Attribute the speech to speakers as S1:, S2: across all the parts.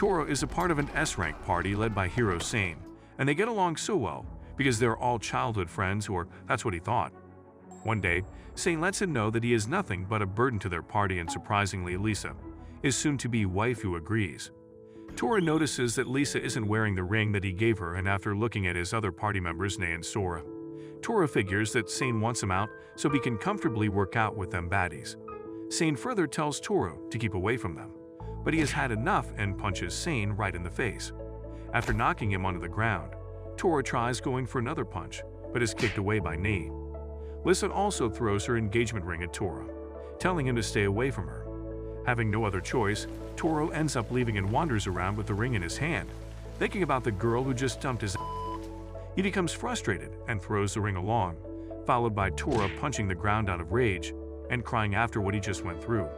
S1: Toro is a part of an S-rank party led by hero Sane, and they get along so well because they're all childhood friends, or that's what he thought. One day, Sane lets him know that he is nothing but a burden to their party, and surprisingly Lisa, his soon-to-be waifu, agrees. Toro notices that Lisa isn't wearing the ring that he gave her, and after looking at his other party members, Nae and Sora, Toro figures that Sane wants him out so he can comfortably work out with them baddies. Sane further tells Toro to keep away from them, but he has had enough and punches Sane right in the face. After knocking him onto the ground, Toro tries going for another punch, but is kicked away by Nae. Lisa also throws her engagement ring at Toro, telling him to stay away from her. Having no other choice, Toro ends up leaving and wanders around with the ring in his hand, thinking about the girl who just dumped his. He becomes frustrated and throws the ring along, followed by Toro punching the ground out of rage and crying after what he just went through.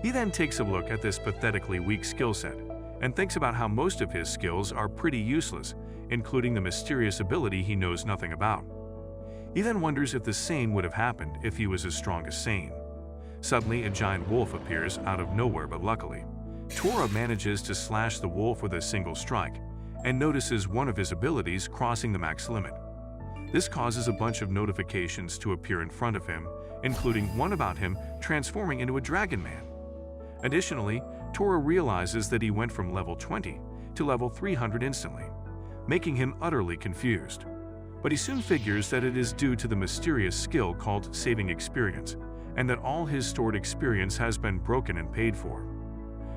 S1: He then takes a look at this pathetically weak skill set and thinks about how most of his skills are pretty useless, including the mysterious ability he knows nothing about. He then wonders if the same would have happened if he was as strong as Sane. Suddenly, a giant wolf appears out of nowhere, but luckily, Toro manages to slash the wolf with a single strike and notices one of his abilities crossing the max limit. This causes a bunch of notifications to appear in front of him, including one about him transforming into a dragon man. Additionally, Toro realizes that he went from level 20 to level 300 instantly, making him utterly confused. But he soon figures that it is due to the mysterious skill called saving experience, and that all his stored experience has been broken and paid for.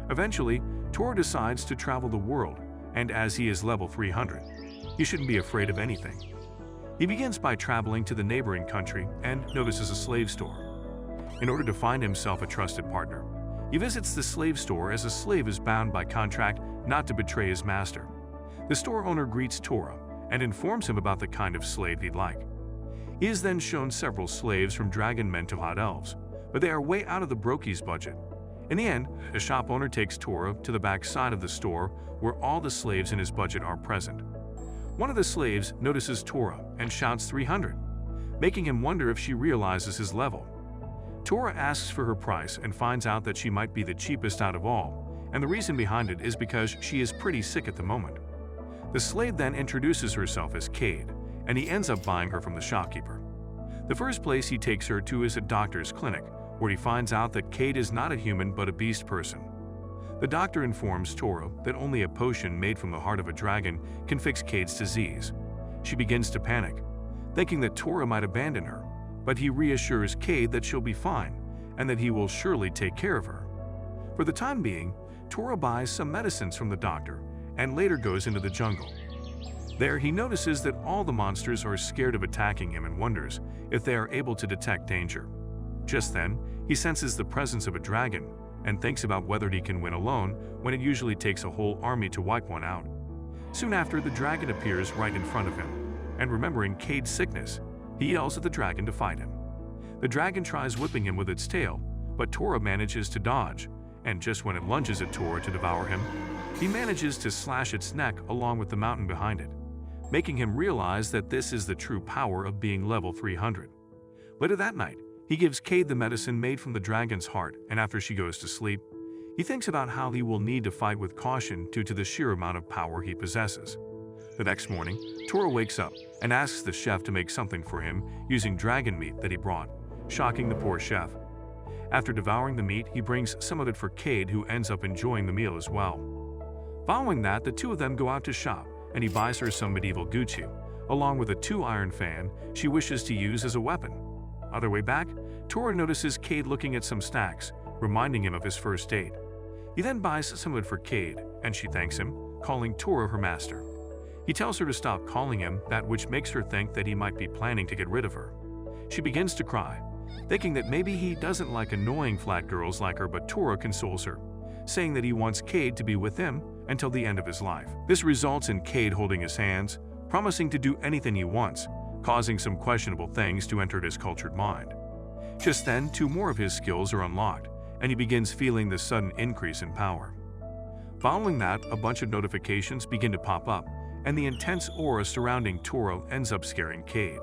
S1: Eventually, Toro decides to travel the world, and as he is level 300, he shouldn't be afraid of anything. He begins by traveling to the neighboring country and notices a slave store. In order to find himself a trusted partner, he visits the slave store as a slave is bound by contract not to betray his master. The store owner greets Toro and informs him about the kind of slave he'd like. He is then shown several slaves from dragon men to hot elves, but they are way out of the brokie's budget. In the end, the shop owner takes Toro to the back side of the store where all the slaves in his budget are present. One of the slaves notices Toro and shouts 300, making him wonder if she realizes his level. Toro asks for her price and finds out that she might be the cheapest out of all, and the reason behind it is because she is pretty sick at the moment. The slave then introduces herself as Cade, and he ends up buying her from the shopkeeper. The first place he takes her to is a doctor's clinic, where he finds out that Cade is not a human but a beast person. The doctor informs Toro that only a potion made from the heart of a dragon can fix Cade's disease. She begins to panic, thinking that Toro might abandon her, but he reassures Cade that she'll be fine and that he will surely take care of her. For the time being, Toro buys some medicines from the doctor and later goes into the jungle. There, he notices that all the monsters are scared of attacking him and wonders if they are able to detect danger. Just then, he senses the presence of a dragon and thinks about whether he can win alone when it usually takes a whole army to wipe one out. Soon after, the dragon appears right in front of him, and remembering Cade's sickness, he yells at the dragon to fight him. The dragon tries whipping him with its tail, but Toro manages to dodge, and just when it lunges at Toro to devour him, he manages to slash its neck along with the mountain behind it, making him realize that this is the true power of being level 300. Later that night, he gives Cade the medicine made from the dragon's heart, and after she goes to sleep, he thinks about how he will need to fight with caution due to the sheer amount of power he possesses. The next morning, Toro wakes up and asks the chef to make something for him using dragon meat that he brought, shocking the poor chef. After devouring the meat, he brings some of it for Cade, who ends up enjoying the meal as well. Following that, the two of them go out to shop, and he buys her some medieval Gucci, along with a 2-iron fan she wishes to use as a weapon. On their way back, Toro notices Cade looking at some snacks, reminding him of his first date. He then buys some of it for Cade, and she thanks him, calling Toro her master. He tells her to stop calling him that, which makes her think that he might be planning to get rid of her. She begins to cry, thinking that maybe he doesn't like annoying flat girls like her, but Toro consoles her, saying that he wants Cade to be with him until the end of his life. This results in Cade holding his hands, promising to do anything he wants, causing some questionable things to enter his cultured mind. Just then, 2 more of his skills are unlocked, and he begins feeling the sudden increase in power. Following that, a bunch of notifications begin to pop up, and the intense aura surrounding Toro ends up scaring Cade.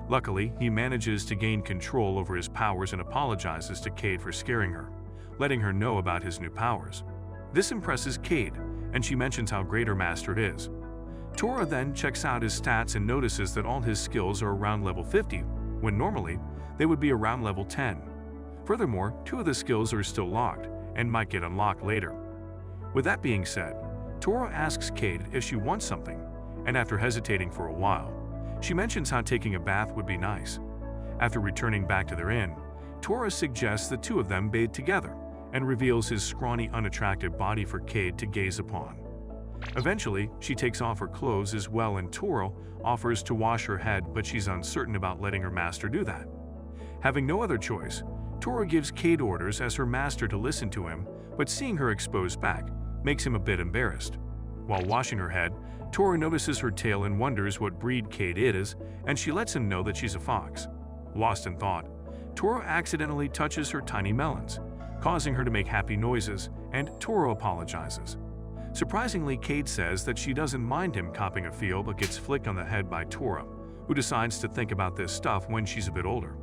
S1: Luckily, he manages to gain control over his powers and apologizes to Cade for scaring her, letting her know about his new powers. This impresses Cade, and she mentions how great her master is. Tora then checks out his stats and notices that all his skills are around level 50, when normally they would be around level 10. Furthermore, 2 of the skills are still locked and might get unlocked later. With that being said, Tora asks Cade if she wants something, and after hesitating for a while, she mentions how taking a bath would be nice. After returning back to their inn, Tora suggests the 2 of them bathe together and reveals his scrawny, unattractive body for Cade to gaze upon. Eventually, she takes off her clothes as well, and Tora offers to wash her head, but she's uncertain about letting her master do that. Having no other choice, Tora gives Cade orders as her master to listen to him, but seeing her exposed back makes him a bit embarrassed. While washing her head, Tora notices her tail and wonders what breed Cade is, and she lets him know that she's a fox. Lost in thought, Tora accidentally touches her tiny melons, causing her to make happy noises, and Tora apologizes. Surprisingly, Cade says that she doesn't mind him copping a feel but gets flicked on the head by Tora, who decides to think about this stuff when she's a bit older.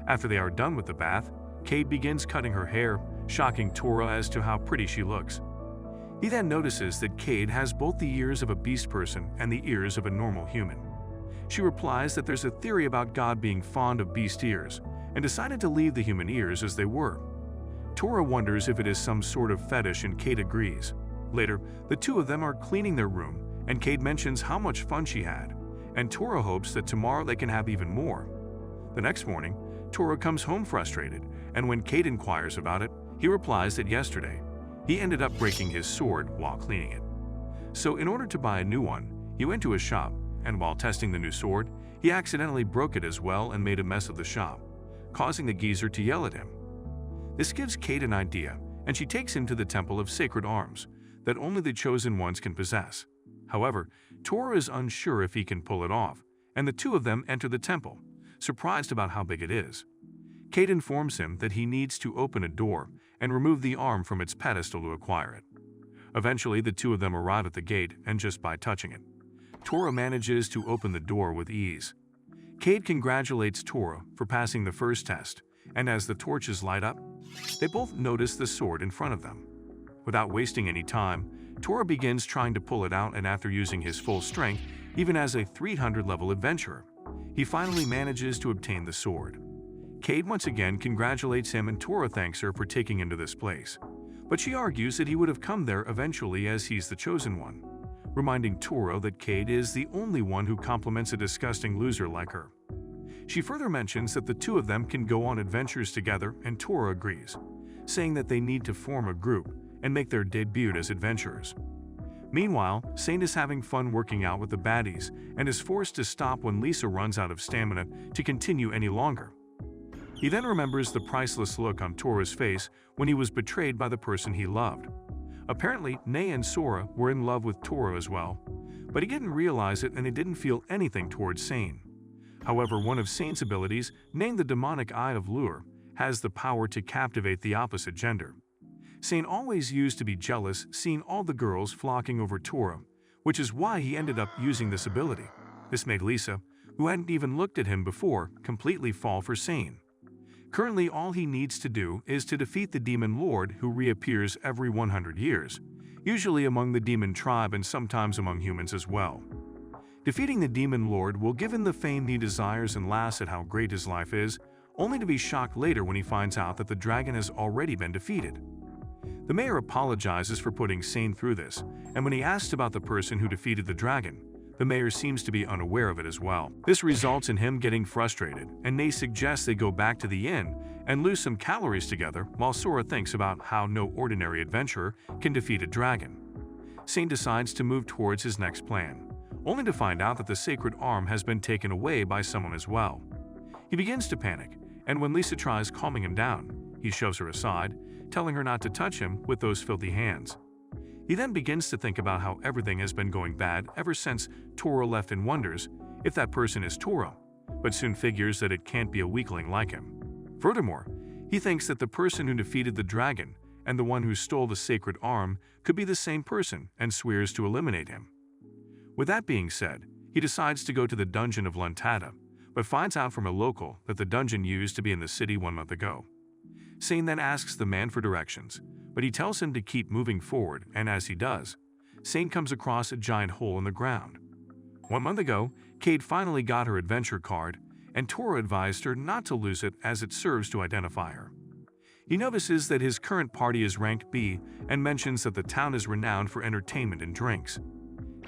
S1: After they are done with the bath, Cade begins cutting her hair, shocking Tora as to how pretty she looks. He then notices that Cade has both the ears of a beast person and the ears of a normal human. She replies that there's a theory about God being fond of beast ears, and decided to leave the human ears as they were. Tora wonders if it is some sort of fetish, and Cade agrees. Later, the 2 of them are cleaning their room, and Cade mentions how much fun she had, and Tora hopes that tomorrow they can have even more. The next morning, Tora comes home frustrated, and when Cade inquires about it, he replies that yesterday, he ended up breaking his sword while cleaning it. So in order to buy a new one, he went to a shop, and while testing the new sword, he accidentally broke it as well and made a mess of the shop, causing the geezer to yell at him. This gives Cade an idea, and she takes him to the Temple of Sacred Arms that only the chosen ones can possess. However, Tora is unsure if he can pull it off, and the 2 of them enter the temple, surprised about how big it is. Cade informs him that he needs to open a door and remove the arm from its pedestal to acquire it. Eventually, the 2 of them arrive at the gate, and just by touching it, Tora manages to open the door with ease. Cade congratulates Tora for passing the first test, and as the torches light up, they both notice the sword in front of them. Without wasting any time, Tora begins trying to pull it out, and after using his full strength, even as a 300-level adventurer, he finally manages to obtain the sword. Cade once again congratulates him, and Tora thanks her for taking him to this place, but she argues that he would have come there eventually as he's the chosen one, reminding Tora that Cade is the only one who compliments a disgusting loser like her. She further mentions that the 2 of them can go on adventures together, and Tora agrees, saying that they need to form a group and make their debut as adventurers. Meanwhile, Saint is having fun working out with the baddies and is forced to stop when Lisa runs out of stamina to continue any longer. He then remembers the priceless look on Tora's face when he was betrayed by the person he loved. Apparently, Nay and Sora were in love with Tora as well, but he didn't realize it, and he didn't feel anything towards Saint. However, one of Saint's abilities, named the Demonic Eye of Lure, has the power to captivate the opposite gender. Saint always used to be jealous seeing all the girls flocking over Tora, which is why he ended up using this ability. This made Lisa, who hadn't even looked at him before, completely fall for Saint. Currently, all he needs to do is to defeat the Demon Lord, who reappears every 100 years, usually among the demon tribe and sometimes among humans as well. Defeating the Demon Lord will give him the fame he desires and laughs at how great his life is, only to be shocked later when he finds out that the dragon has already been defeated. The mayor apologizes for putting Saint through this, and when he asks about the person who defeated the dragon, the mayor seems to be unaware of it as well. This results in him getting frustrated, and Nay suggests they go back to the inn and lose some calories together, while Sora thinks about how no ordinary adventurer can defeat a dragon. Saint decides to move towards his next plan, only to find out that the sacred arm has been taken away by someone as well. He begins to panic, and when Lisa tries calming him down, he shoves her aside, telling her not to touch him with those filthy hands. He then begins to think about how everything has been going bad ever since Tora left, and wonders if that person is Tora, but soon figures that it can't be a weakling like him. Furthermore, he thinks that the person who defeated the dragon and the one who stole the sacred arm could be the same person, and swears to eliminate him. With that being said, he decides to go to the dungeon of Luntada, but finds out from a local that the dungeon used to be in the city 1 month ago. Saint then asks the man for directions, but he tells him to keep moving forward, and as he does, Sane comes across a giant hole in the ground. 1 month ago, Cade finally got her adventure card, and Tora advised her not to lose it as it serves to identify her. He notices that his current party is ranked B and mentions that the town is renowned for entertainment and drinks.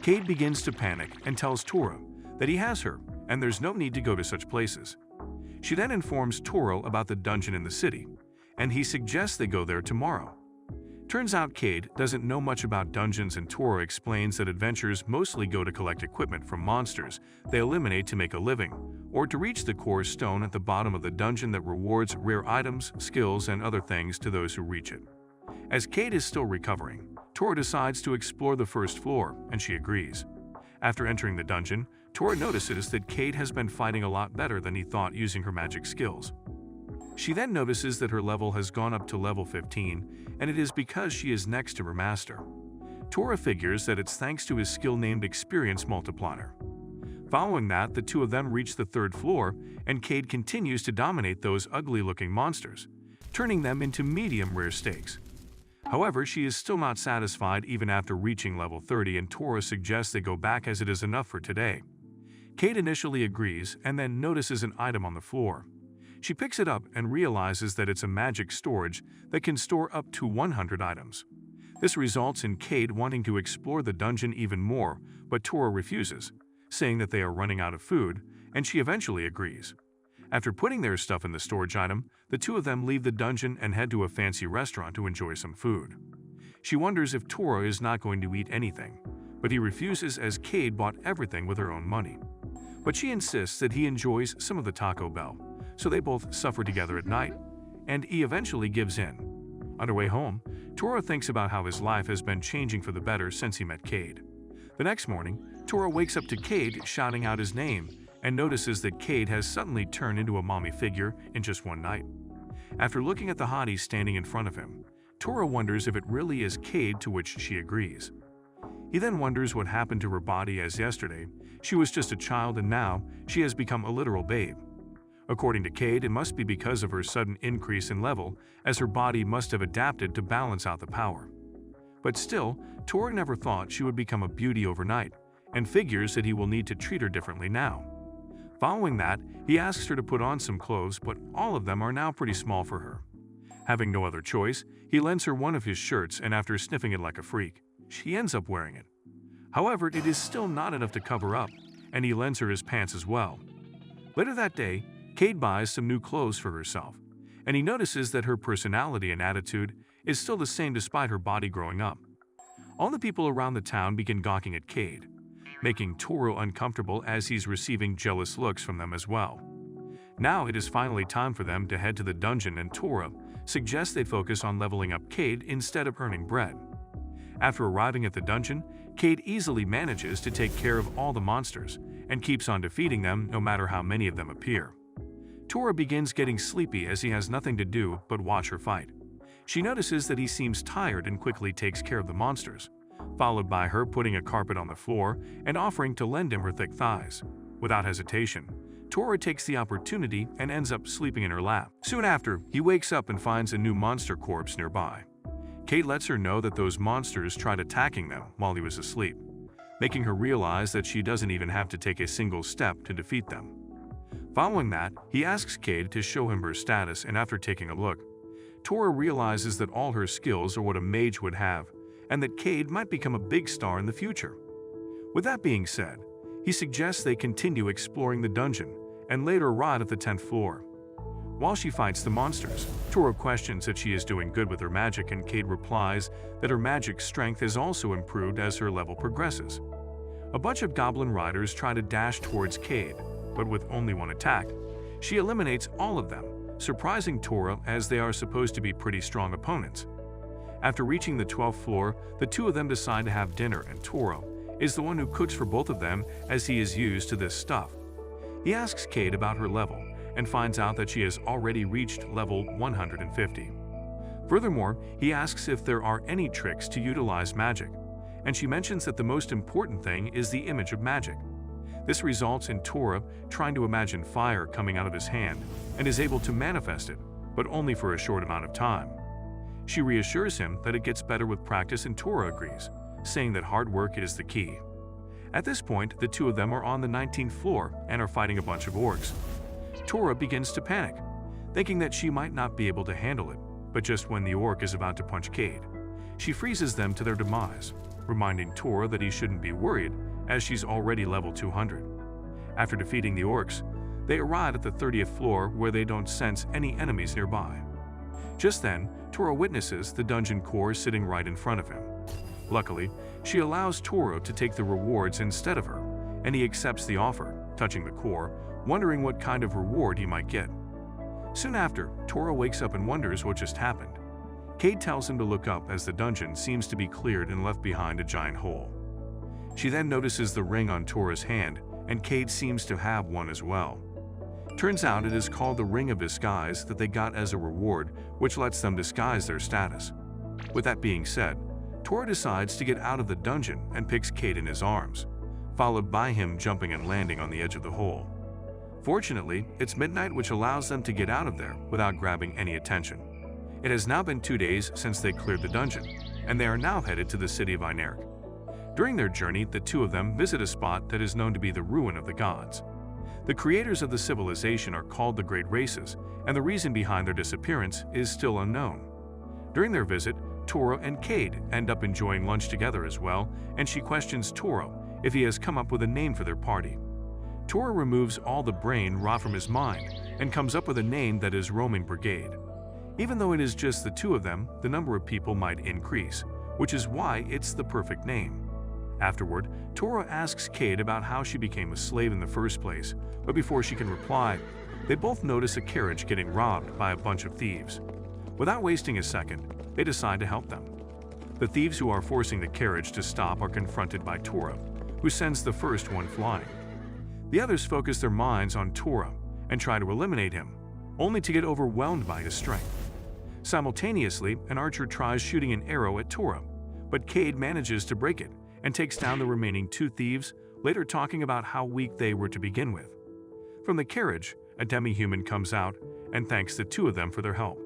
S1: Cade begins to panic and tells Tora that he has her and there's no need to go to such places. She then informs Tora about the dungeon in the city, and he suggests they go there tomorrow. Turns out Cade doesn't know much about dungeons, and Tora explains that adventurers mostly go to collect equipment from monsters they eliminate to make a living, or to reach the core stone at the bottom of the dungeon that rewards rare items, skills, and other things to those who reach it. As Cade is still recovering, Tora decides to explore the first floor, and she agrees. After entering the dungeon, Tora notices that Cade has been fighting a lot better than he thought using her magic skills. She then notices that her level has gone up to level 15, and it is because she is next to her master. Tora figures that it's thanks to his skill named Experience Multiplier. Following that, the two of them reach the 3rd floor, and Cade continues to dominate those ugly-looking monsters, turning them into medium rare steaks. However, she is still not satisfied even after reaching level 30, and Tora suggests they go back as it is enough for today. Cade initially agrees and then notices an item on the floor. She picks it up and realizes that it's a magic storage that can store up to 100 items. This results in Cade wanting to explore the dungeon even more, but Tora refuses, saying that they are running out of food, and she eventually agrees. After putting their stuff in the storage item, the two of them leave the dungeon and head to a fancy restaurant to enjoy some food. She wonders if Tora is not going to eat anything, but he refuses as Cade bought everything with her own money. But she insists that he enjoys some of the Taco Bell, so they both suffer together at night, and he eventually gives in. On her way home, Tora thinks about how his life has been changing for the better since he met Cade. The next morning, Tora wakes up to Cade shouting out his name and notices that Cade has suddenly turned into a mommy figure in just one night. After looking at the hottie standing in front of him, Tora wonders if it really is Cade, to which she agrees. He then wonders what happened to her body, as yesterday she was just a child and now she has become a literal babe. According to Cade, it must be because of her sudden increase in level, as her body must have adapted to balance out the power. But still, Tora never thought she would become a beauty overnight, and figures that he will need to treat her differently now. Following that, he asks her to put on some clothes, but all of them are now pretty small for her. Having no other choice, he lends her one of his shirts, and after sniffing it like a freak, she ends up wearing it. However, it is still not enough to cover up, and he lends her his pants as well. Later that day, Cade buys some new clothes for herself, and he notices that her personality and attitude is still the same despite her body growing up. All the people around the town begin gawking at Cade, making Tora uncomfortable as he's receiving jealous looks from them as well. Now it is finally time for them to head to the dungeon, and Tora suggests they focus on leveling up Cade instead of earning bread. After arriving at the dungeon, Cade easily manages to take care of all the monsters and keeps on defeating them no matter how many of them appear. Tora begins getting sleepy as he has nothing to do but watch her fight. She notices that he seems tired and quickly takes care of the monsters, followed by her putting a carpet on the floor and offering to lend him her thick thighs. Without hesitation, Tora takes the opportunity and ends up sleeping in her lap. Soon after, he wakes up and finds a new monster corpse nearby. Cade lets her know that those monsters tried attacking them while he was asleep, making her realize that she doesn't even have to take a single step to defeat them. Following that, he asks Cade to show him her status, and after taking a look, Tora realizes that all her skills are what a mage would have, and that Cade might become a big star in the future. With that being said, he suggests they continue exploring the dungeon and later arrive at the 10th floor. While she fights the monsters, Tora questions if she is doing good with her magic, and Cade replies that her magic strength has also improved as her level progresses. A bunch of goblin riders try to dash towards Cade, but with only one attack, she eliminates all of them, surprising Tora as they are supposed to be pretty strong opponents. After reaching the 12th floor, the two of them decide to have dinner, and Tora is the one who cooks for both of them as he is used to this stuff. He asks Cade about her level and finds out that she has already reached level 150. Furthermore, he asks if there are any tricks to utilize magic, and she mentions that the most important thing is the image of magic. This results in Tora trying to imagine fire coming out of his hand and is able to manifest it, but only for a short amount of time. She reassures him that it gets better with practice, and Tora agrees, saying that hard work is the key. At this point, the two of them are on the 19th floor and are fighting a bunch of orcs. Tora begins to panic, thinking that she might not be able to handle it, but just when the orc is about to punch Cade, she freezes them to their demise, reminding Tora that he shouldn't be worried as she's already level 200. After defeating the orcs, they arrive at the 30th floor where they don't sense any enemies nearby. Just then, Tora witnesses the dungeon core sitting right in front of him. Luckily, she allows Toro to take the rewards instead of her, and he accepts the offer, touching the core, wondering what kind of reward he might get. Soon after, Toro wakes up and wonders what just happened. Cade tells him to look up as the dungeon seems to be cleared and left behind a giant hole. She then notices the ring on Tora's hand, and Cade seems to have one as well. Turns out it is called the Ring of Disguise that they got as a reward, which lets them disguise their status. With that being said, Tora decides to get out of the dungeon and picks Cade in his arms, followed by him jumping and landing on the edge of the hole. Fortunately, it's midnight, which allows them to get out of there without grabbing any attention. It has now been 2 days since they cleared the dungeon, and they are now headed to the city of Einark. During their journey, the two of them visit a spot that is known to be the ruin of the gods. The creators of the civilization are called the Great Races, and the reason behind their disappearance is still unknown. During their visit, Toro and Cade end up enjoying lunch together as well, and she questions Toro if he has come up with a name for their party. Toro removes all the brain rot from his mind and comes up with a name that is Roaming Brigade. Even though it is just the two of them, the number of people might increase, which is why it's the perfect name. Afterward, Toro asks Cade about how she became a slave in the first place, but before she can reply, they both notice a carriage getting robbed by a bunch of thieves. Without wasting a second, they decide to help them. The thieves who are forcing the carriage to stop are confronted by Toro, who sends the first one flying. The others focus their minds on Toro and try to eliminate him, only to get overwhelmed by his strength. Simultaneously, an archer tries shooting an arrow at Toro, but Cade manages to break it and takes down the remaining two thieves, later talking about how weak they were to begin with. From the carriage, a demi-human comes out and thanks the two of them for their help.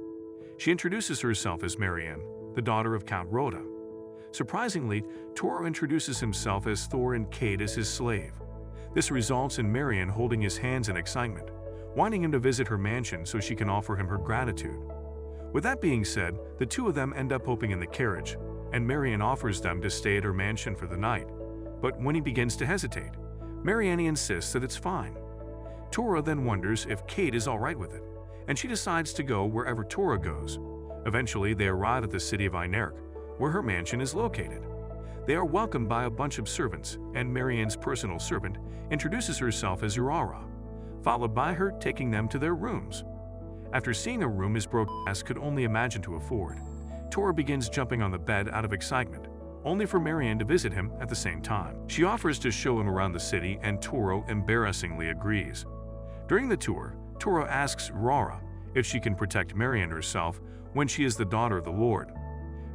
S1: She introduces herself as Marianne, the daughter of Count Rhoda. Surprisingly, Toro introduces himself as Thor and Cade as his slave. This results in Marianne holding his hands in excitement, wanting him to visit her mansion so she can offer him her gratitude. With that being said, the two of them end up hoping in the carriage, and Marianne offers them to stay at her mansion for the night. But when he begins to hesitate, Marianne insists that it's fine. Toro then wonders if Cade is alright with it, and she decides to go wherever Toro goes. Eventually, they arrive at the city of Einark, where her mansion is located. They are welcomed by a bunch of servants, and Marianne's personal servant introduces herself as Urara, followed by her taking them to their rooms. After seeing a room his broke ass could only imagine to afford, Toro begins jumping on the bed out of excitement, only for Marianne to visit him at the same time. She offers to show him around the city, and Toro embarrassingly agrees. During the tour, Toro asks Urara if she can protect Marianne herself when she is the daughter of the Lord.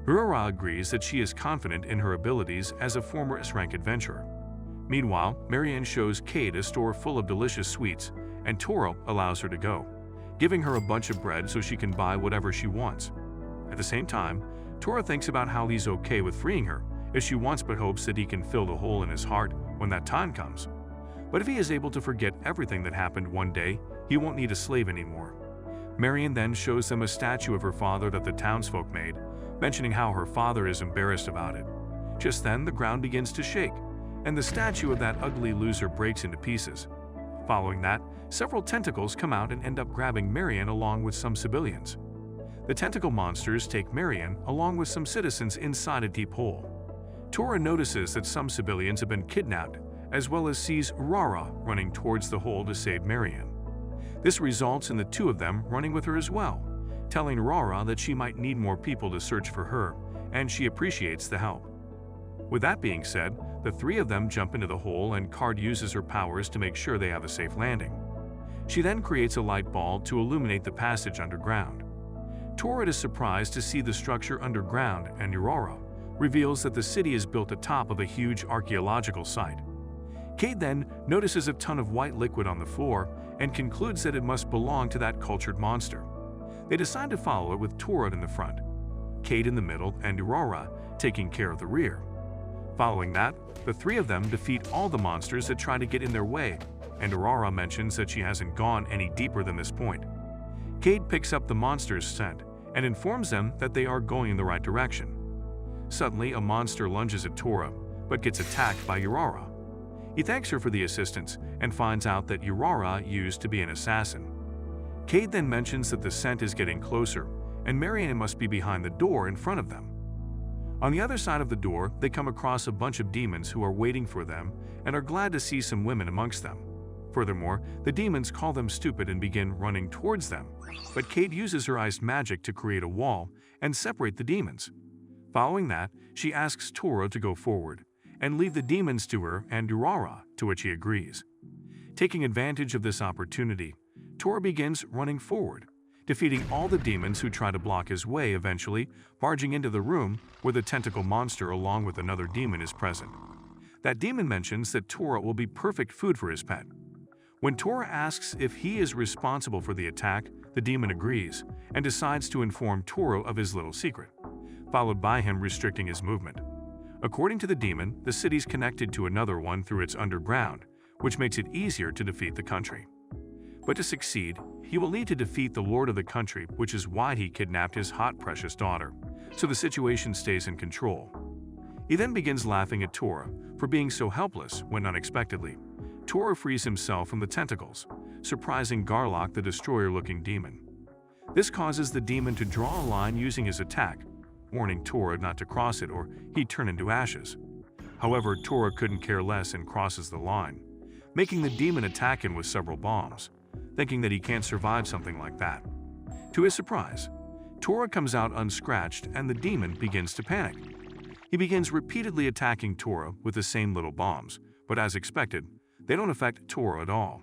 S1: Urara agrees that she is confident in her abilities as a former S-rank adventurer. Meanwhile, Marianne shows Cade a store full of delicious sweets, and Toro allows her to go, giving her a bunch of bread so she can buy whatever she wants. At the same time, Toro thinks about how he's okay with freeing her if she wants, but hopes that he can fill the hole in his heart when that time comes. But if he is able to forget everything that happened one day, he won't need a slave anymore. Marianne then shows them a statue of her father that the townsfolk made, mentioning how her father is embarrassed about it. Just then, the ground begins to shake, and the statue of that ugly loser breaks into pieces. Following that, several tentacles come out and end up grabbing Marianne along with some civilians. The tentacle monsters take Marianne along with some citizens inside a deep hole. Tora notices that some civilians have been kidnapped, as well as sees Urara running towards the hole to save Marianne. This results in the two of them running with her as well, telling Urara that she might need more people to search for her, and she appreciates the help. With that being said, the three of them jump into the hole, and Card uses her powers to make sure they have a safe landing. She then creates a light ball to illuminate the passage underground. Tora is surprised to see the structure underground, and Urara reveals that the city is built atop of a huge archaeological site. Cade then notices a ton of white liquid on the floor and concludes that it must belong to that cultured monster. They decide to follow it with Tora in the front, Cade in the middle, and Urara taking care of the rear. Following that, the three of them defeat all the monsters that try to get in their way, and Aurora mentions that she hasn't gone any deeper than this point. Cade picks up the monster's scent and informs them that they are going in the right direction. Suddenly, a monster lunges at Tora, but gets attacked by Aurora. He thanks her for the assistance and finds out that Aurora used to be an assassin. Cade then mentions that the scent is getting closer, and Marianne must be behind the door in front of them. On the other side of the door, they come across a bunch of demons who are waiting for them and are glad to see some women amongst them. Furthermore, the demons call them stupid and begin running towards them, but Cade uses her iced magic to create a wall and separate the demons. Following that, she asks Tora to go forward and leave the demons to her and Aurora, to which he agrees. Taking advantage of this opportunity, Tora begins running forward, defeating all the demons who try to block his way, eventually barging into the room where the tentacle monster along with another demon is present. That demon mentions that Tora will be perfect food for his pet. When Tora asks if he is responsible for the attack, the demon agrees and decides to inform Tora of his little secret, followed by him restricting his movement. According to the demon, the city's connected to another one through its underground, which makes it easier to defeat the country. But to succeed, he will need to defeat the lord of the country, which is why he kidnapped his hot, precious daughter, so the situation stays in control. He then begins laughing at Tora for being so helpless when unexpectedly, Tora frees himself from the tentacles, surprising Garlock, the destroyer-looking demon. This causes the demon to draw a line using his attack, warning Tora not to cross it or he'd turn into ashes. However, Tora couldn't care less and crosses the line, making the demon attack him with several bombs, thinking that he can't survive something like that. To his surprise, Tora comes out unscratched and the demon begins to panic. He begins repeatedly attacking Tora with the same little bombs, but as expected, they don't affect Tora at all.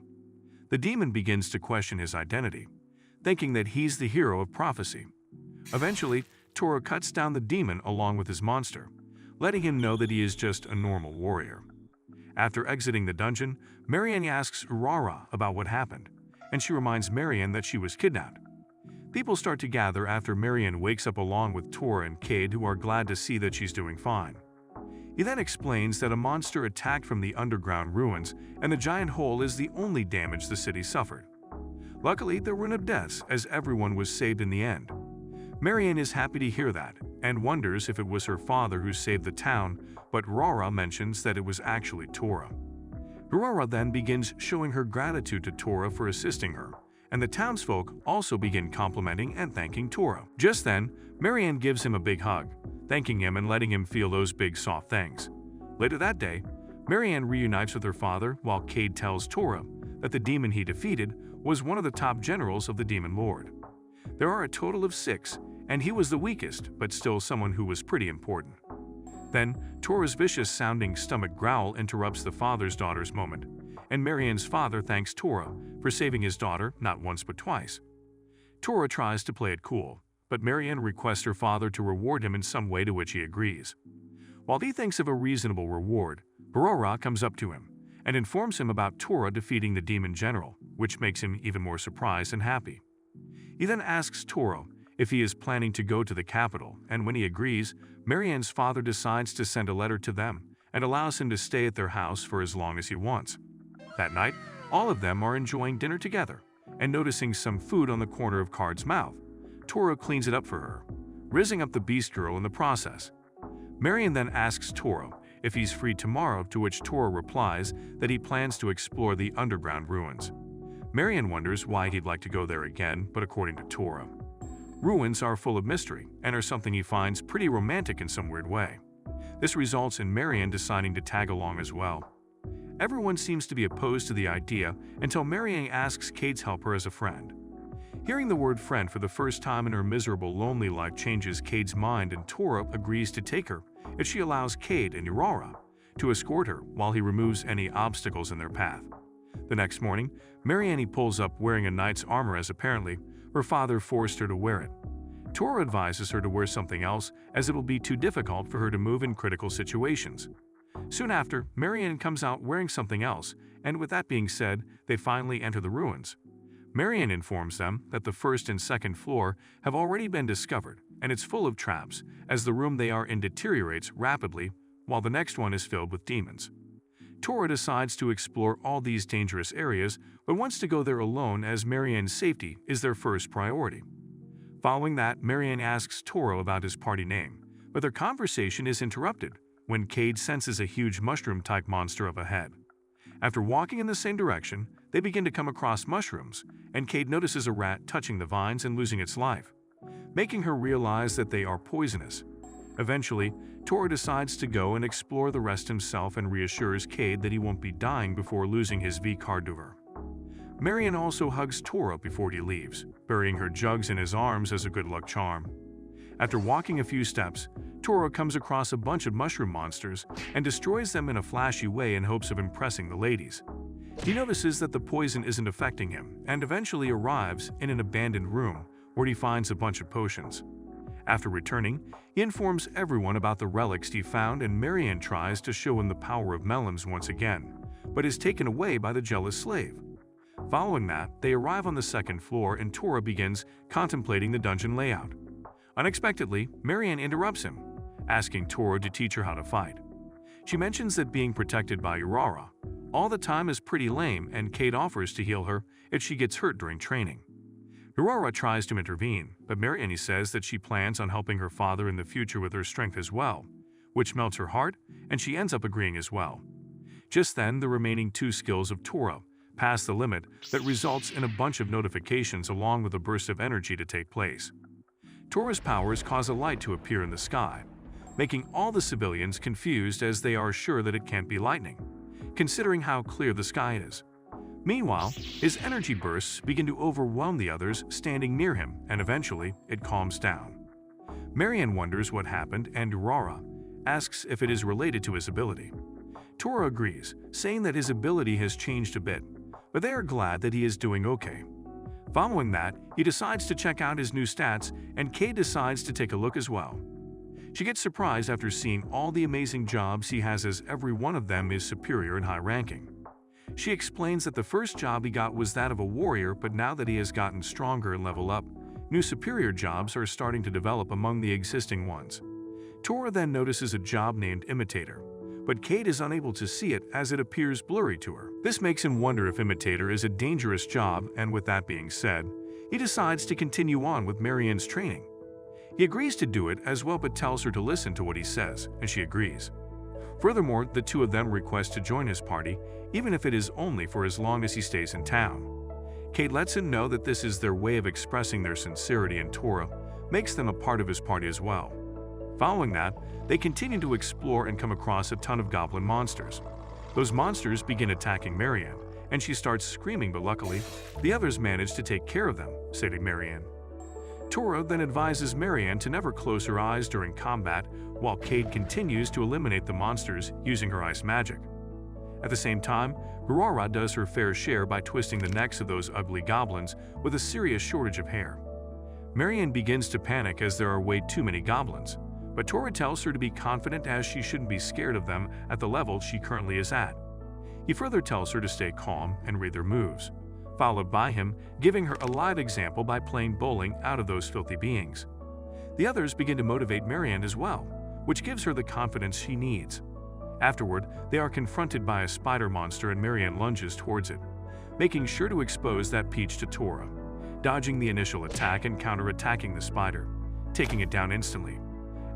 S1: The demon begins to question his identity, thinking that he's the hero of prophecy. Eventually, Tora cuts down the demon along with his monster, letting him know that he is just a normal warrior. After exiting the dungeon, Marianne asks Aurora about what happened, and she reminds Marianne that she was kidnapped. People start to gather after Marianne wakes up along with Tora and Cade, who are glad to see that she's doing fine. He then explains that a monster attacked from the underground ruins and the giant hole is the only damage the city suffered. Luckily, there were no deaths as everyone was saved in the end. Marianne is happy to hear that and wonders if it was her father who saved the town, but Aurora mentions that it was actually Tora. Aurora then begins showing her gratitude to Tora for assisting her, and the townsfolk also begin complimenting and thanking Tora. Just then, Marianne gives him a big hug, thanking him and letting him feel those big soft things. Later that day, Marianne reunites with her father while Cade tells Tora that the demon he defeated was one of the top generals of the Demon Lord. There are a total of 6, and he was the weakest, but still someone who was pretty important. Then, Tora's vicious-sounding stomach growl interrupts the father's-daughter's moment, and Marianne's father thanks Tora for saving his daughter not once but twice. Tora tries to play it cool, but Marianne requests her father to reward him in some way, to which he agrees. While he thinks of a reasonable reward, Aurora comes up to him and informs him about Tora defeating the demon general, which makes him even more surprised and happy. He then asks Tora if he is planning to go to the capital, and when he agrees, Marianne's father decides to send a letter to them and allows him to stay at their house for as long as he wants. That night, all of them are enjoying dinner together and noticing some food on the corner of Card's mouth. Tora cleans it up for her, rizzing up the beast girl in the process. Marianne then asks Tora if he's free tomorrow, to which Tora replies that he plans to explore the underground ruins. Marianne wonders why he'd like to go there again, but according to Tora, ruins are full of mystery and are something he finds pretty romantic in some weird way. This results in Marianne deciding to tag along as well. Everyone seems to be opposed to the idea until Marianne asks Cade's help her as a friend. Hearing the word friend for the first time in her miserable, lonely life changes Cade's mind, and Tora agrees to take her if she allows Cade and Aurora to escort her while he removes any obstacles in their path. The next morning, Marianne pulls up wearing a knight's armor as apparently her father forced her to wear it. Tora advises her to wear something else as it will be too difficult for her to move in critical situations. Soon after, Marianne comes out wearing something else, and with that being said, they finally enter the ruins. Marianne informs them that the first and second floor have already been discovered, and it's full of traps, as the room they are in deteriorates rapidly, while the next one is filled with demons. Tora decides to explore all these dangerous areas, but wants to go there alone as Marianne's safety is their first priority. Following that, Marianne asks Toro about his party name, but their conversation is interrupted when Cade senses a huge mushroom-type monster up ahead. After walking in the same direction, they begin to come across mushrooms, and Cade notices a rat touching the vines and losing its life, making her realize that they are poisonous. Eventually, Toro decides to go and explore the rest himself and reassures Cade that he won't be dying before losing his V-Carduver. Marianne also hugs Toro before he leaves, burying her jugs in his arms as a good luck charm. After walking a few steps, Toro comes across a bunch of mushroom monsters and destroys them in a flashy way in hopes of impressing the ladies. He notices that the poison isn't affecting him and eventually arrives in an abandoned room where he finds a bunch of potions. After returning, he informs everyone about the relics he found, and Marianne tries to show him the power of melons once again, but is taken away by the jealous slave. Following that, they arrive on the second floor and Tora begins contemplating the dungeon layout. Unexpectedly, Marianne interrupts him, asking Tora to teach her how to fight. She mentions that being protected by Urara all the time is pretty lame, and Cade offers to heal her if she gets hurt during training. Urara tries to intervene, but Marianne says that she plans on helping her father in the future with her strength as well, which melts her heart, and she ends up agreeing as well. Just then, the remaining two skills of Tora pass the limit that results in a bunch of notifications along with a burst of energy to take place. Tora's powers cause a light to appear in the sky, making all the civilians confused as they are sure that it can't be lightning, considering how clear the sky is. Meanwhile, his energy bursts begin to overwhelm the others standing near him, and eventually it calms down. Marianne wonders what happened, and Urara asks if it is related to his ability. Tora agrees, saying that his ability has changed a bit, but they are glad that he is doing okay. Following that, he decides to check out his new stats, and Cade decides to take a look as well. She gets surprised after seeing all the amazing jobs he has, as every one of them is superior in high ranking. She explains that the first job he got was that of a warrior, but now that he has gotten stronger and leveled up, new superior jobs are starting to develop among the existing ones. Tora then notices a job named Imitator, but Cade is unable to see it as it appears blurry to her. This makes him wonder if Imitator is a dangerous job, and with that being said, he decides to continue on with Marianne's training. He agrees to do it as well, but tells her to listen to what he says, and she agrees. Furthermore, the two of them request to join his party, even if it is only for as long as he stays in town. Cade lets him know that this is their way of expressing their sincerity, and Tora makes them a part of his party as well. Following that, they continue to explore and come across a ton of goblin monsters. Those monsters begin attacking Marianne, and she starts screaming, but luckily, the others manage to take care of them, saving Marianne. Tora then advises Marianne to never close her eyes during combat, while Cade continues to eliminate the monsters using her ice magic. At the same time, Urara does her fair share by twisting the necks of those ugly goblins with a serious shortage of hair. Marianne begins to panic as there are way too many goblins, but Tora tells her to be confident as she shouldn't be scared of them at the level she currently is at. He further tells her to stay calm and read their moves, followed by him giving her a live example by playing bowling out of those filthy beings. The others begin to motivate Marianne as well, which gives her the confidence she needs. Afterward, they are confronted by a spider monster and Marianne lunges towards it, making sure to expose that peach to Tora, dodging the initial attack and counter-attacking the spider, taking it down instantly.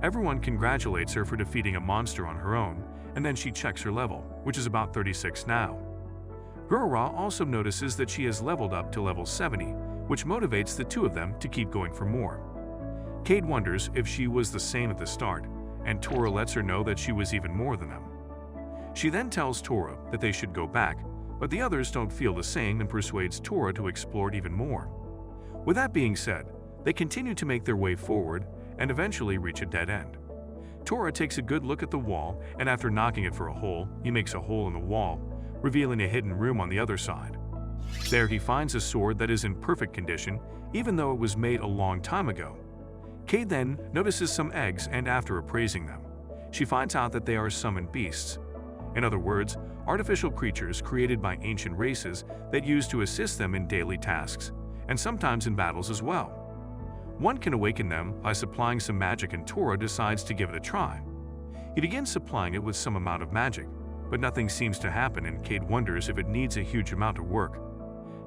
S1: Everyone congratulates her for defeating a monster on her own, and then she checks her level, which is about 36 now. Urara also notices that she has leveled up to level 70, which motivates the two of them to keep going for more. Cade wonders if she was the same at the start, and Tora lets her know that she was even more than them. She then tells Tora that they should go back, but the others don't feel the same and persuades Tora to explore it even more. With that being said, they continue to make their way forward and eventually reach a dead end. Tora takes a good look at the wall, and after knocking it for a hole, he makes a hole in the wall, revealing a hidden room on the other side. There he finds a sword that is in perfect condition, even though it was made a long time ago. Cade then notices some eggs, and after appraising them, she finds out that they are summoned beasts. In other words, artificial creatures created by ancient races that use to assist them in daily tasks, and sometimes in battles as well. One can awaken them by supplying some magic, and Tora decides to give it a try. He begins supplying it with some amount of magic, but nothing seems to happen and Cade wonders if it needs a huge amount of work.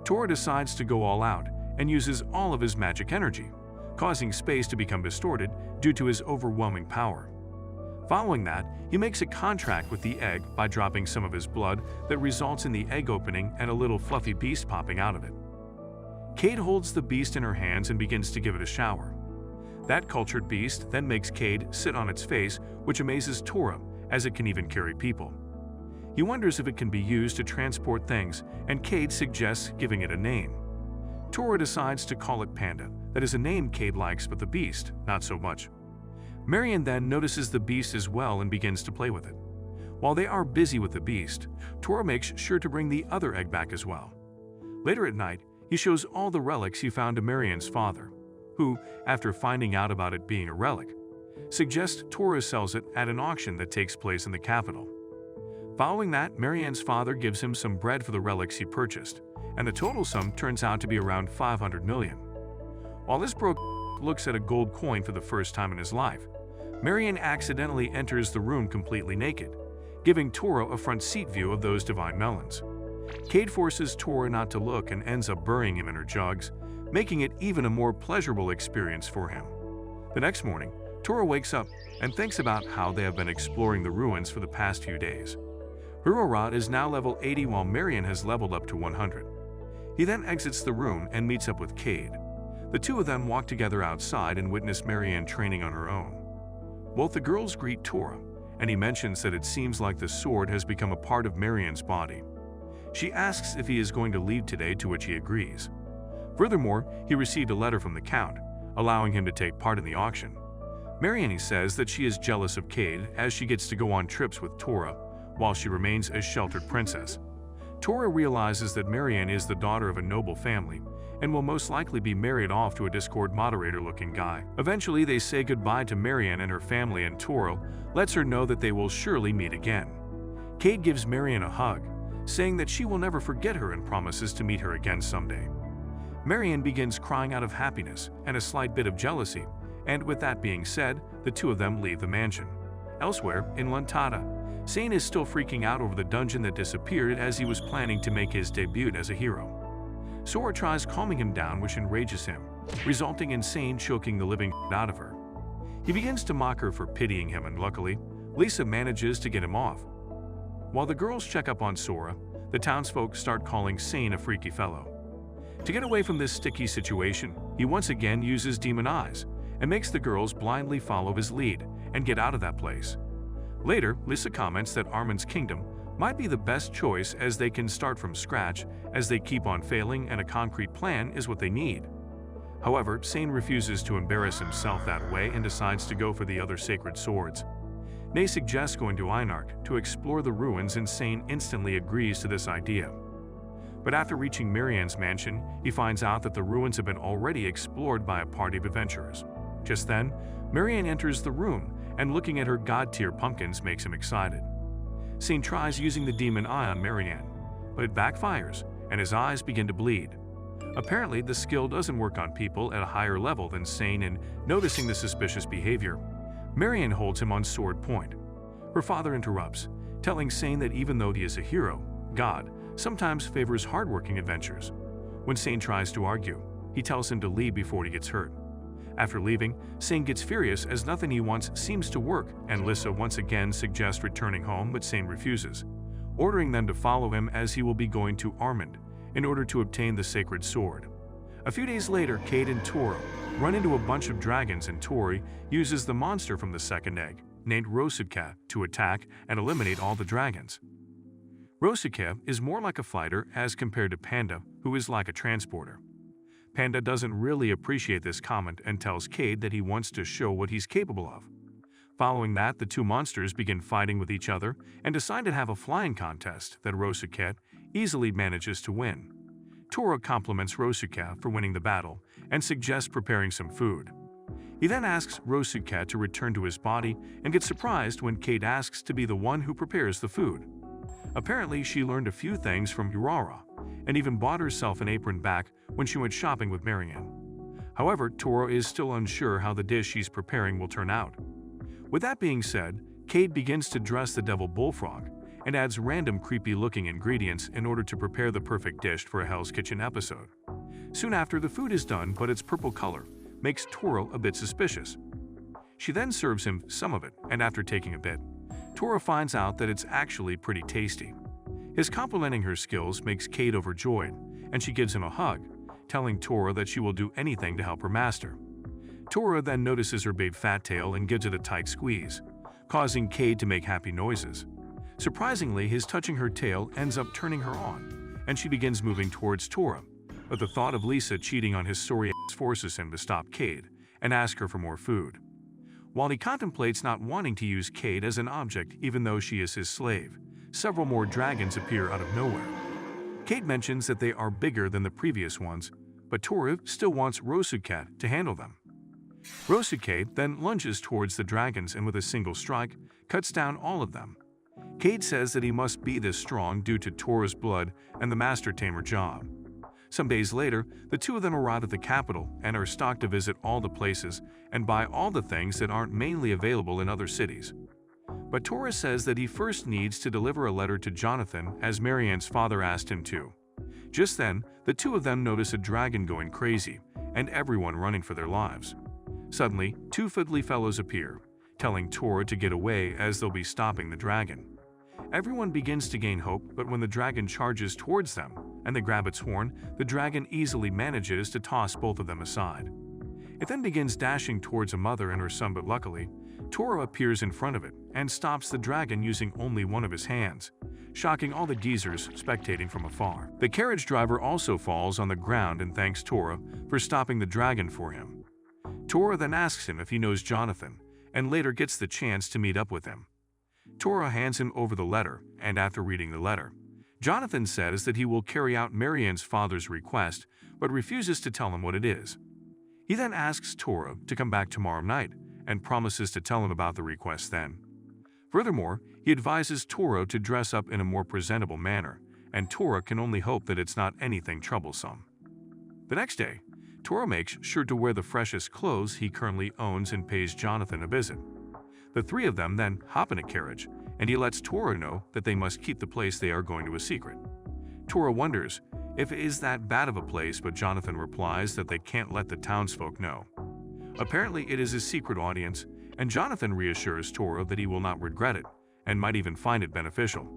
S1: Tora decides to go all out and uses all of his magic energy, causing space to become distorted due to his overwhelming power. Following that, he makes a contract with the egg by dropping some of his blood that results in the egg opening and a little fluffy beast popping out of it. Cade holds the beast in her hands and begins to give it a shower. That cultured beast then makes Cade sit on its face, which amazes Tora, as it can even carry people. He wonders if it can be used to transport things, and Cade suggests giving it a name. Tora decides to call it Panda. That is a name Cade likes, but the beast, not so much. Marion then notices the beast as well and begins to play with it. While they are busy with the beast, Tora makes sure to bring the other egg back as well. Later at night, he shows all the relics he found to Marion's father, who, after finding out about it being a relic, suggests Tora sells it at an auction that takes place in the capital. Following that, Marion's father gives him some bread for the relics he purchased, and the total sum turns out to be around 500 million. While this broke looks at a gold coin for the first time in his life, Marion accidentally enters the room completely naked, giving Tora a front seat view of those divine melons. Cade forces Tora not to look and ends up burying him in her jugs, making it even a more pleasurable experience for him. The next morning, Tora wakes up and thinks about how they have been exploring the ruins for the past few days. Hurorod is now level 80 while Marion has leveled up to 100. He then exits the room and meets up with Cade. The two of them walk together outside and witness Marion training on her own. Both the girls greet Tora, and he mentions that it seems like the sword has become a part of Marion's body. She asks if he is going to leave today, to which he agrees. Furthermore, he received a letter from the Count, allowing him to take part in the auction. Marion says that she is jealous of Cade as she gets to go on trips with Tora, while she remains a sheltered princess. Tora realizes that Marion is the daughter of a noble family, and will most likely be married off to a Discord moderator-looking guy. Eventually, they say goodbye to Marion and her family, and Tora lets her know that they will surely meet again. Cade gives Marion a hug, saying that she will never forget her and promises to meet her again someday. Marion begins crying out of happiness and a slight bit of jealousy, and with that being said, the two of them leave the mansion. Elsewhere, in Luntada, Sane is still freaking out over the dungeon that disappeared as he was planning to make his debut as a hero. Sora tries calming him down, which enrages him, resulting in Sane choking the living out of her. He begins to mock her for pitying him, and luckily, Lisa manages to get him off. While the girls check up on Sora, the townsfolk start calling Sane a freaky fellow. To get away from this sticky situation, he once again uses demon eyes and makes the girls blindly follow his lead and get out of that place. Later, Lisa comments that Armin's kingdom might be the best choice as they can start from scratch as they keep on failing and a concrete plan is what they need. However, Sane refuses to embarrass himself that way and decides to go for the other sacred swords. Nay suggests going to Einark to explore the ruins, and Sane instantly agrees to this idea. But after reaching Marion's mansion, he finds out that the ruins have been already explored by a party of adventurers. Just then, Marion enters the room, and looking at her god-tier pumpkins makes him excited. Sane tries using the demon eye on Marion, but it backfires, and his eyes begin to bleed. Apparently, the skill doesn't work on people at a higher level than Sane, and noticing the suspicious behavior, Marion holds him on sword point. Her father interrupts, telling Sane that even though he is a hero, God sometimes favors hardworking adventurers. When Sane tries to argue, he tells him to leave before he gets hurt. After leaving, Sane gets furious as nothing he wants seems to work, and Lissa once again suggests returning home, but Sane refuses, ordering them to follow him as he will be going to Armand in order to obtain the sacred sword. A few days later, Cade and Tora run into a bunch of dragons, and Tori uses the monster from the second egg, named Rosuka, to attack and eliminate all the dragons. Rosuka is more like a fighter as compared to Panda, who is like a transporter. Panda doesn't really appreciate this comment and tells Cade that he wants to show what he's capable of. Following that, the two monsters begin fighting with each other and decide to have a flying contest that Rosuke easily manages to win. Tora compliments Rosuke for winning the battle and suggests preparing some food. He then asks Rosuke to return to his body and gets surprised when Cade asks to be the one who prepares the food. Apparently, she learned a few things from Urara and even bought herself an apron back when she went shopping with Marion. However, Tora is still unsure how the dish she's preparing will turn out. With that being said, Cade Cade begins to dress the devil bullfrog and adds random creepy-looking ingredients in order to prepare the perfect dish for a Hell's Kitchen episode. Soon after, the food is done, but its purple color makes Toro a bit suspicious. She then serves him some of it, and after taking a bit, Toro finds out that it's actually pretty tasty. His complimenting her skills makes Cade overjoyed, and she gives him a hug, telling Toro that she will do anything to help her master. Toro then notices her big fat tail and gives it a tight squeeze, causing Cade to make happy noises. Surprisingly, his touching her tail ends up turning her on, and she begins moving towards Toro. But the thought of Lisa cheating on his sorry ass forces him to stop Cade and ask her for more food. While he contemplates not wanting to use Cade as an object even though she is his slave, several more dragons appear out of nowhere. Cade mentions that they are bigger than the previous ones, but Toro still wants Rosuke to handle them. Rosuke then lunges towards the dragons and with a single strike, cuts down all of them. Cade says that he must be this strong due to Toro's blood and the Master Tamer job. Some days later, the two of them arrive at the capital and are stocked to visit all the places and buy all the things that aren't mainly available in other cities. But Toro says that he first needs to deliver a letter to Jonathan as Marianne's father asked him to. Just then, the two of them notice a dragon going crazy and everyone running for their lives. Suddenly, two fiddly fellows appear, telling Toro to get away as they'll be stopping the dragon. Everyone begins to gain hope, but when the dragon charges towards them and they grab its horn, the dragon easily manages to toss both of them aside. It then begins dashing towards a mother and her son, but luckily, Toro appears in front of it and stops the dragon using only one of his hands, shocking all the geezers spectating from afar. The carriage driver also falls on the ground and thanks Toro for stopping the dragon for him. Toro then asks him if he knows Jonathan, and later gets the chance to meet up with him. Toro hands him over the letter, and after reading the letter, Jonathan says that he will carry out Marianne's father's request, but refuses to tell him what it is. He then asks Toro to come back tomorrow night, and promises to tell him about the request then. Furthermore, he advises Toro to dress up in a more presentable manner, and Toro can only hope that it's not anything troublesome. The next day, Toro makes sure to wear the freshest clothes he currently owns and pays Jonathan a visit. The three of them then hop in a carriage, and he lets Toro know that they must keep the place they are going to a secret. Toro wonders if it is that bad of a place, but Jonathan replies that they can't let the townsfolk know. Apparently, it is his secret audience, and Jonathan reassures Toro that he will not regret it and might even find it beneficial.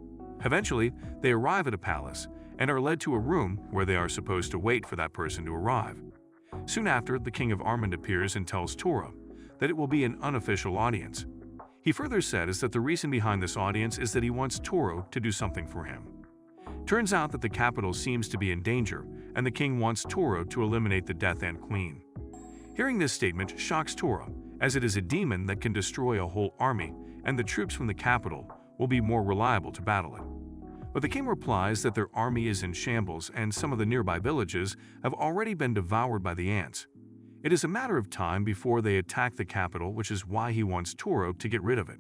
S1: Eventually, they arrive at a palace and are led to a room where they are supposed to wait for that person to arrive. Soon after, the King of Armand appears and tells Toro that it will be an unofficial audience. He further says that the reason behind this audience is that he wants Toro to do something for him. Turns out that the capital seems to be in danger, and the king wants Toro to eliminate the Death Ant Queen. Hearing this statement shocks Toro, as it is a demon that can destroy a whole army, and the troops from the capital will be more reliable to battle it. But the king replies that their army is in shambles and some of the nearby villages have already been devoured by the ants. It is a matter of time before they attack the capital, which is why he wants Toro to get rid of it.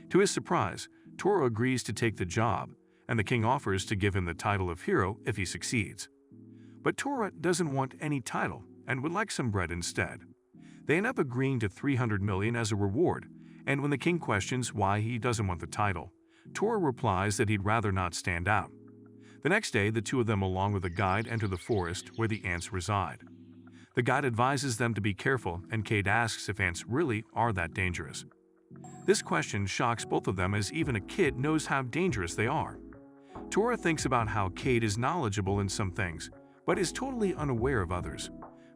S1: To his surprise, Toro agrees to take the job, and the king offers to give him the title of hero if he succeeds. But Toro doesn't want any title and would like some bread instead. They end up agreeing to 300 million as a reward, and when the king questions why he doesn't want the title, Toro replies that he'd rather not stand out. The next day, the two of them along with a guide enter the forest where the ants reside. The guide advises them to be careful, and Cade asks if ants really are that dangerous. This question shocks both of them, as even a kid knows how dangerous they are. Toro thinks about how Cade is knowledgeable in some things, but is totally unaware of others,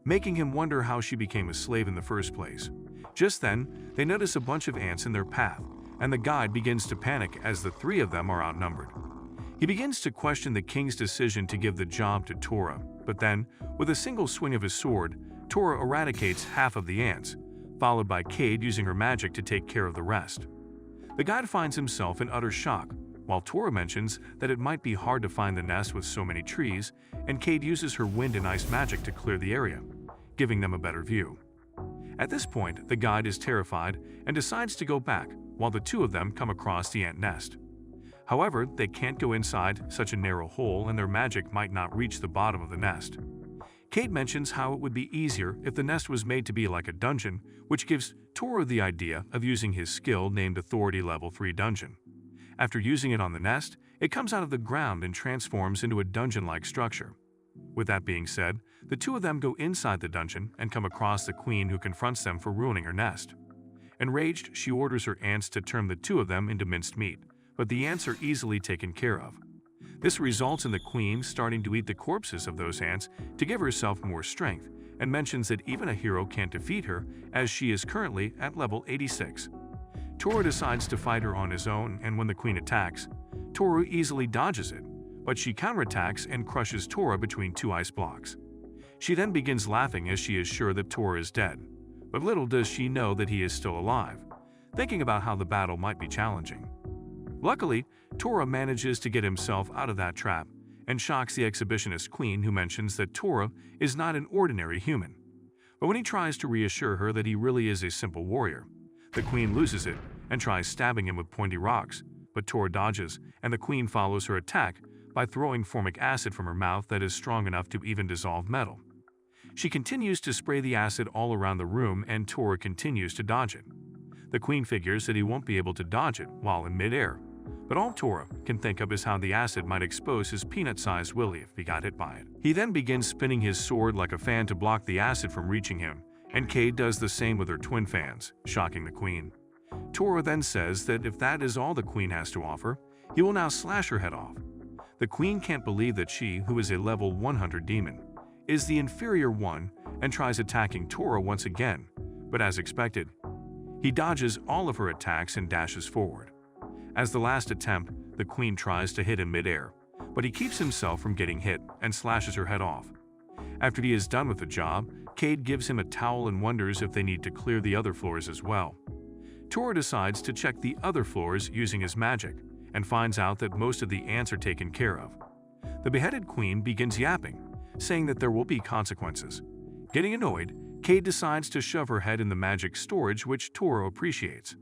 S1: making him wonder how she became a slave in the first place. Just then, they notice a bunch of ants in their path, and the guide begins to panic as the three of them are outnumbered. He begins to question the king's decision to give the job to Toro, but then, with a single swing of his sword, Toro eradicates half of the ants, followed by Cade using her magic to take care of the rest. The guide finds himself in utter shock, while Toro mentions that it might be hard to find the nest with so many trees, and Cade uses her wind and ice magic to clear the area, giving them a better view. At this point, the guide is terrified and decides to go back, while the two of them come across the ant nest. However, they can't go inside such a narrow hole, and their magic might not reach the bottom of the nest. Cade mentions how it would be easier if the nest was made to be like a dungeon, which gives Toro the idea of using his skill named Authority Level 3 Dungeon. After using it on the nest, it comes out of the ground and transforms into a dungeon-like structure. With that being said, the two of them go inside the dungeon and come across the queen, who confronts them for ruining her nest. Enraged, she orders her ants to turn the two of them into minced meat, but the ants are easily taken care of. This results in the queen starting to eat the corpses of those ants to give herself more strength, and mentions that even a hero can't defeat her, as she is currently at level 86. Toro decides to fight her on his own, and when the queen attacks, Toro easily dodges it, but she counterattacks and crushes Toro between two ice blocks. She then begins laughing as she is sure that Toro is dead, but little does she know that he is still alive, thinking about how the battle might be challenging. Luckily, Toro manages to get himself out of that trap and shocks the exhibitionist queen, who mentions that Toro is not an ordinary human. But when he tries to reassure her that he really is a simple warrior, the queen loses it and tries stabbing him with pointy rocks, but Toro dodges, and the queen follows her attack by throwing formic acid from her mouth that is strong enough to even dissolve metal. She continues to spray the acid all around the room, and Toro continues to dodge it. The queen figures that he won't be able to dodge it while in midair, but all Toro can think of is how the acid might expose his peanut-sized willy if he got hit by it. He then begins spinning his sword like a fan to block the acid from reaching him, and Cade does the same with her twin fans, shocking the queen. Toro then says that if that is all the queen has to offer, he will now slash her head off. The queen can't believe that she, who is a level 100 demon, is the inferior one, and tries attacking Toro once again, but as expected, he dodges all of her attacks and dashes forward. As the last attempt, the queen tries to hit him midair, but he keeps himself from getting hit and slashes her head off. After he is done with the job, Cade gives him a towel and wonders if they need to clear the other floors as well. Toro decides to check the other floors using his magic, and finds out that most of the ants are taken care of. The beheaded queen begins yapping, saying that there will be consequences. Getting annoyed, Cade decides to shove her head in the magic storage, which Toro appreciates.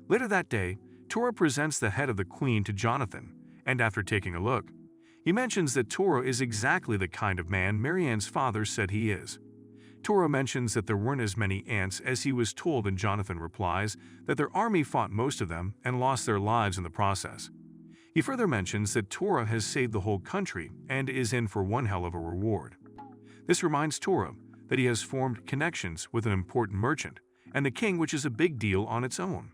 S1: Later that day, Toro presents the head of the queen to Jonathan, and after taking a look, he mentions that Toro is exactly the kind of man Marianne's father said he is. Toro mentions that there weren't as many ants as he was told, and Jonathan replies that their army fought most of them and lost their lives in the process. He further mentions that Toro has saved the whole country and is in for one hell of a reward. This reminds Toro that he has formed connections with an important merchant and the king, which is a big deal on its own.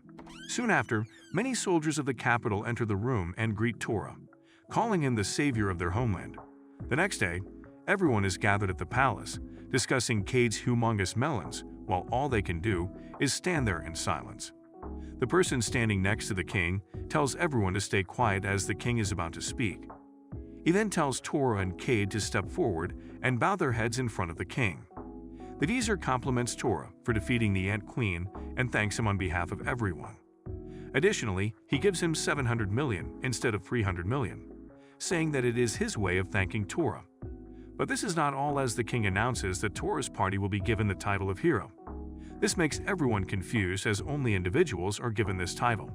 S1: Soon after, many soldiers of the capital enter the room and greet Toro, calling him the savior of their homeland. The next day, everyone is gathered at the palace, discussing Cade's humongous melons, while all they can do is stand there in silence. The person standing next to the king tells everyone to stay quiet as the king is about to speak. He then tells Toro and Cade to step forward and bow their heads in front of the king. The geezer compliments Toro for defeating the Ant Queen and thanks him on behalf of everyone. Additionally, he gives him 700 million instead of 300 million, saying that it is his way of thanking Toro. But this is not all, as the king announces that Toro's party will be given the title of hero. This makes everyone confused, as only individuals are given this title.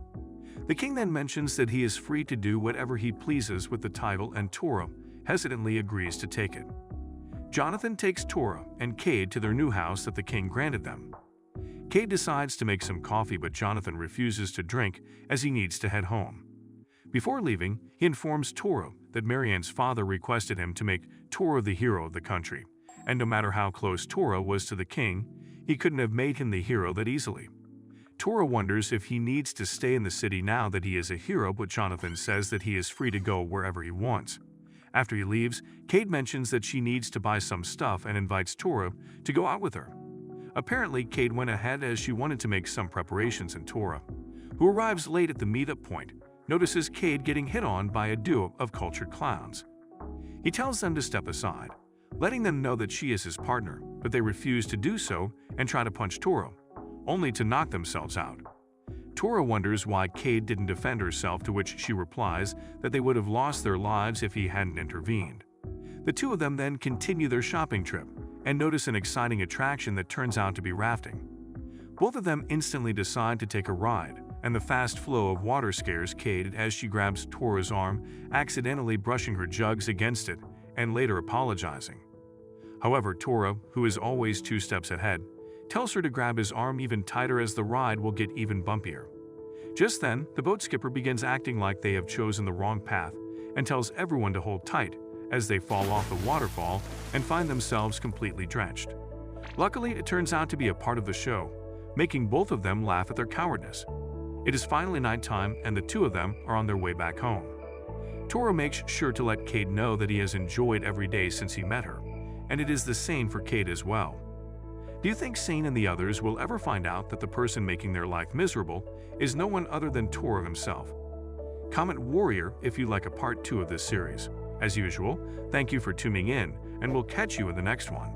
S1: The king then mentions that he is free to do whatever he pleases with the title, and Toro hesitantly agrees to take it. Jonathan takes Toro and Cade to their new house that the king granted them. Cade decides to make some coffee, but Jonathan refuses to drink as he needs to head home. Before leaving, he informs Toro that Marianne's father requested him to make Toro the hero of the country, and no matter how close Toro was to the king, he couldn't have made him the hero that easily. Toro wonders if he needs to stay in the city now that he is a hero, but Jonathan says that he is free to go wherever he wants. After he leaves, Cade mentions that she needs to buy some stuff and invites Toro to go out with her. Apparently, Cade went ahead as she wanted to make some preparations, and Toro, who arrives late at the meetup point, notices Cade getting hit on by a duo of cultured clowns. He tells them to step aside, letting them know that she is his partner, but they refuse to do so and try to punch Toro, only to knock themselves out. Toro wonders why Cade didn't defend herself, to which she replies that they would have lost their lives if he hadn't intervened. The two of them then continue their shopping trip and notice an exciting attraction that turns out to be rafting. Both of them instantly decide to take a ride, and the fast flow of water scares Cade as she grabs Toro's arm, accidentally brushing her jugs against it and later apologizing. However, Tora, who is always 2 steps ahead, tells her to grab his arm even tighter as the ride will get even bumpier. Just then, the boat skipper begins acting like they have chosen the wrong path and tells everyone to hold tight as they fall off the waterfall and find themselves completely drenched. Luckily, it turns out to be a part of the show, making both of them laugh at their cowardness. It is finally nighttime and the 2 of them are on their way back home. Tora makes sure to let Kate know that he has enjoyed every day since he met her, and it is the same for Kate as well. Do you think Sane and the others will ever find out that the person making their life miserable is no one other than Tora himself? Comment Warrior if you like a part 2 of this series. As usual, thank you for tuning in, and we'll catch you in the next one.